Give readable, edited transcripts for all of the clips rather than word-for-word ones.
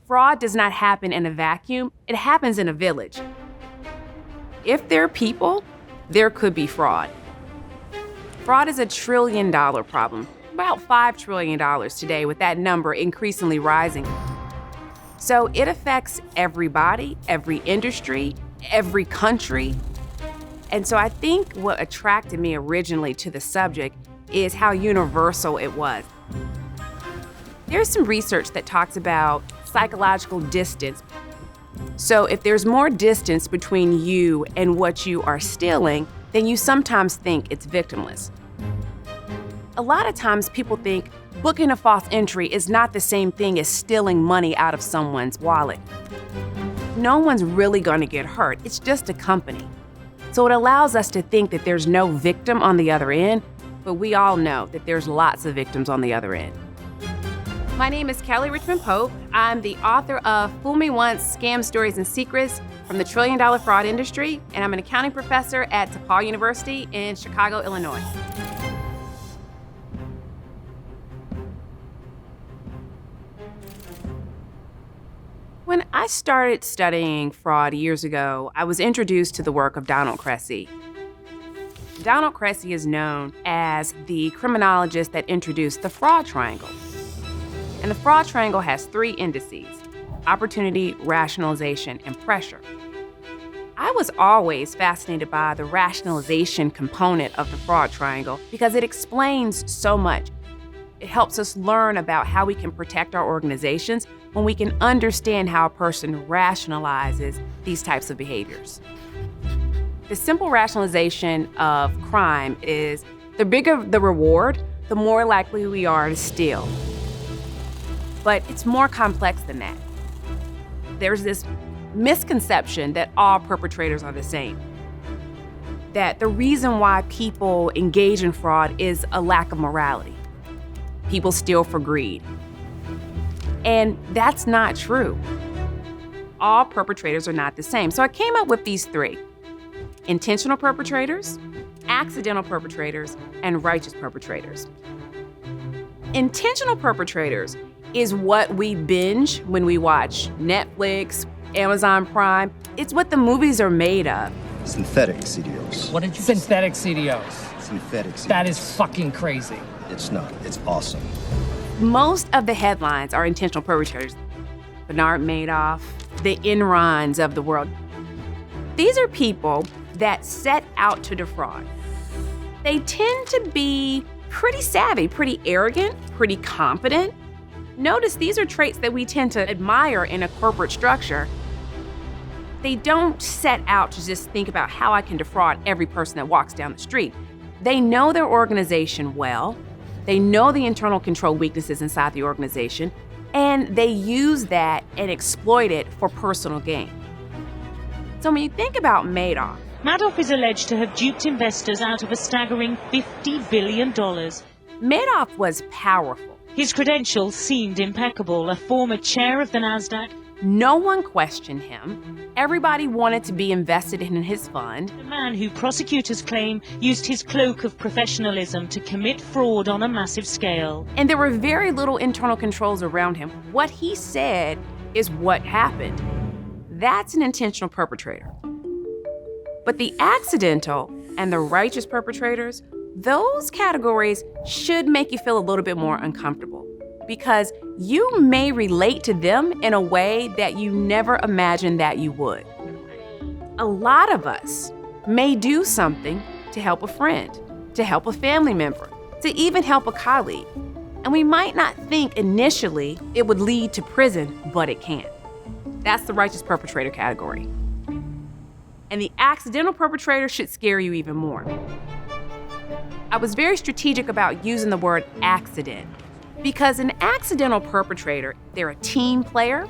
Fraud does not happen in a vacuum, it happens in a village. If there are people, there could be fraud. Fraud is a $1 trillion problem, about $5 trillion today, with that number increasingly rising. So it affects everybody, every industry, every country. And so I think what attracted me originally to the subject is how universal it was. There's some research that talks about psychological distance. So if there's more distance between you and what you are stealing, then you sometimes think it's victimless. A lot of times people think booking a false entry is not the same thing as stealing money out of someone's wallet. No one's really going to get hurt. It's just a company. So it allows us to think that there's no victim on the other end, but we all know that there's lots of victims on the other end. My name is Kelly Richmond Pope. I'm the author of Fool Me Once, Scam Stories and Secrets from the $1 Trillion Fraud Industry, and I'm an accounting professor at DePaul University in Chicago, Illinois. When I started studying fraud years ago, I was introduced to the work of Donald Cressy. Donald Cressy is known as the criminologist that introduced the fraud triangle. And the fraud triangle has 3 indices: opportunity, rationalization, and pressure. I was always fascinated by the rationalization component of the fraud triangle because it explains so much. It helps us learn about how we can protect our organizations when we can understand how a person rationalizes these types of behaviors. The simple rationalization of crime is the bigger the reward, the more likely we are to steal. But it's more complex than that. There's this misconception that all perpetrators are the same. That the reason why people engage in fraud is a lack of morality. People steal for greed. And that's not true. All perpetrators are not the same. So I came up with these 3: intentional perpetrators, accidental perpetrators, and righteous perpetrators. Intentional perpetrators is what we binge when we watch Netflix, Amazon Prime. It's what the movies are made of. Synthetic CDOs. What did you Synthetic CDOs. Synthetic CDOs. That is fucking crazy. It's not. It's awesome. Most of the headlines are intentional perpetrators. Bernie Madoff, the Enrons of the world. These are people that set out to defraud. They tend to be pretty savvy, pretty arrogant, pretty confident. Notice these are traits that we tend to admire in a corporate structure. They don't set out to just think about how I can defraud every person that walks down the street. They know their organization well. They know the internal control weaknesses inside the organization, and they use that and exploit it for personal gain. So when you think about Madoff is alleged to have duped investors out of a staggering $50 billion. Madoff was powerful. His credentials seemed impeccable. A former chair of the NASDAQ. No one questioned him. Everybody wanted to be invested in his fund. A man who prosecutors claim used his cloak of professionalism to commit fraud on a massive scale. And there were very little internal controls around him. What he said is what happened. That's an intentional perpetrator. But the accidental and the righteous perpetrators, those categories should make you feel a little bit more uncomfortable, because you may relate to them in a way that you never imagined that you would. A lot of us may do something to help a friend, to help a family member, to even help a colleague. And we might not think initially it would lead to prison, but it can. That's the righteous perpetrator category. And the accidental perpetrator should scare you even more. I was very strategic about using the word accident, because an accidental perpetrator, they're a team player,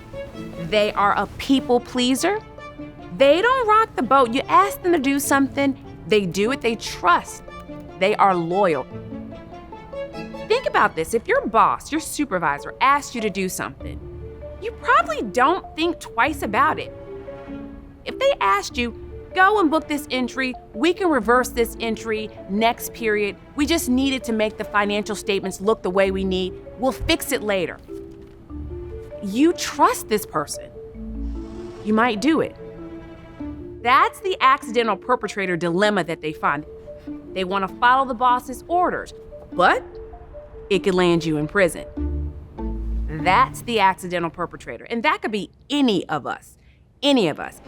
they are a people pleaser, they don't rock the boat. You ask them to do something, they do it, they trust, they are loyal. Think about this. If your boss, your supervisor, asks you to do something, you probably don't think twice about it. If they asked you, go and book this entry, we can reverse this entry next period, we just need it to make the financial statements look the way we need, we'll fix it later. you trust this person. You might do it. That's the accidental perpetrator dilemma that they find. They want to follow the boss's orders, but it could land you in prison. That's the accidental perpetrator. And that could be any of us. Any of us.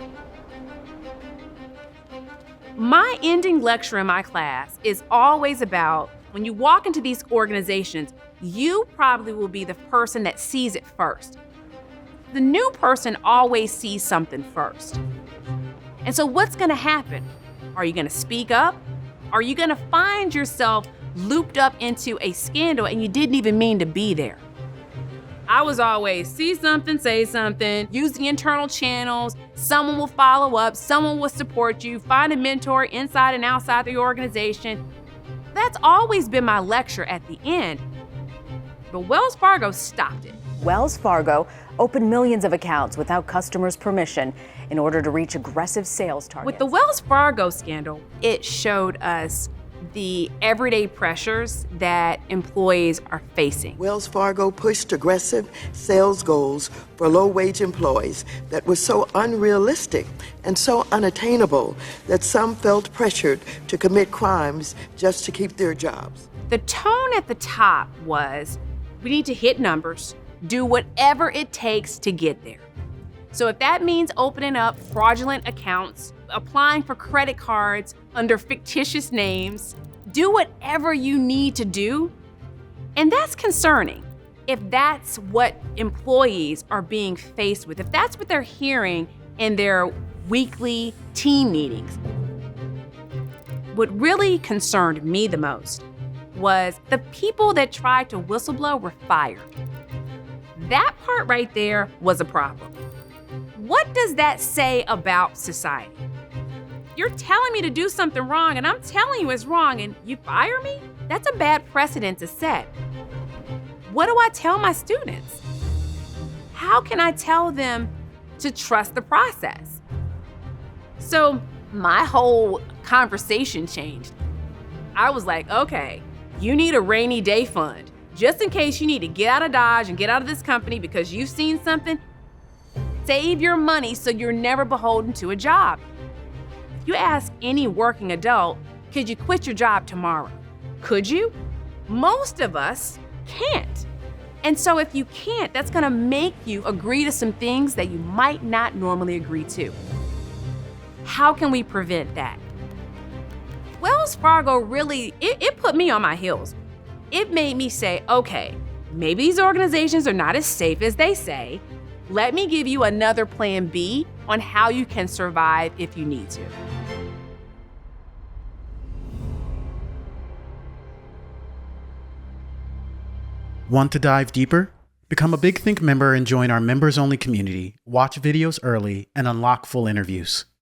My ending lecture in my class is always about when you walk into these organizations, you probably will be the person that sees it first. The new person always sees something first. And so what's gonna happen? Are you gonna speak up? Are you gonna find yourself looped up into a scandal and you didn't even mean to be there? I was always see something, say something, use the internal channels, someone will follow up, someone will support you, find a mentor inside and outside the organization. That's always been my lecture at the end. But Wells Fargo stopped it. Wells Fargo opened millions of accounts without customers' permission in order to reach aggressive sales targets. With the Wells Fargo scandal, it showed us the everyday pressures that employees are facing. Wells Fargo pushed aggressive sales goals for low-wage employees that were so unrealistic and so unattainable that some felt pressured to commit crimes just to keep their jobs. The tone at the top was, we need to hit numbers, do whatever it takes to get there. So if that means opening up fraudulent accounts, applying for credit cards under fictitious names, do whatever you need to do. And that's concerning if that's what employees are being faced with, if that's what they're hearing in their weekly team meetings. What really concerned me the most was the people that tried to whistleblow were fired. That part right there was a problem. What does that say about society? You're telling me to do something wrong and I'm telling you it's wrong and you fire me? That's a bad precedent to set. What do I tell my students? How can I tell them to trust the process? So my whole conversation changed. I was like, okay, you need a rainy day fund. Just in case you need to get out of Dodge and get out of this company because you've seen something, save your money so you're never beholden to a job. If you ask any working adult, could you quit your job tomorrow? Could you? Most of us can't. And so if you can't, that's gonna make you agree to some things that you might not normally agree to. How can we prevent that? Wells Fargo really, it put me on my heels. It made me say, okay, maybe these organizations are not as safe as they say. Let me give you another plan B on how you can survive if you need to. Want to dive deeper? Become a Big Think member and join our members-only community, watch videos early, and unlock full interviews.